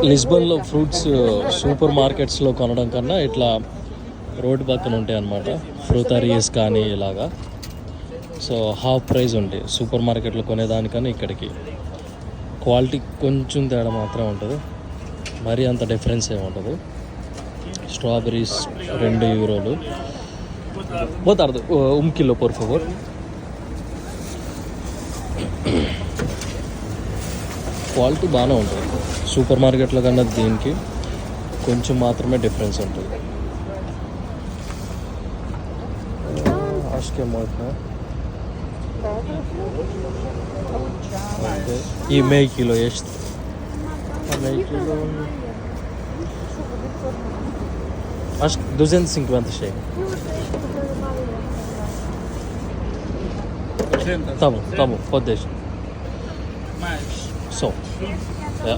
లిస్బన్లో fruits super మార్కెట్స్లో కొనడం కన్నా ఇట్లా రోడ్డు పక్కన ఉంటాయి అన్నమాట. ఫ్రూటరీస్ కానీ ఇలాగా. సో హాఫ్ ప్రైస్ ఉంటాయి సూపర్ మార్కెట్లో కొనేదానికన్నా ఇక్కడికి. క్వాలిటీ కొంచెం తేడా మాత్రం ఉంటుంది, మరీ అంత డిఫరెన్స్ ఏమి ఉండదు. స్ట్రాబెరీస్ 2 యూరోలు. పోతారు కిలో por favor. క్వాలిటీ బాగానే ఉంటుంది సూపర్ మార్కెట్లో కన్నా దీనికి కొంచెం మాత్రమే డిఫరెన్స్ ఉంటుంది. ఈ మే కిలో ಎಷ್ಟು మే kilo acho que 250 chega. Tá bom, pode deixar. Só. É.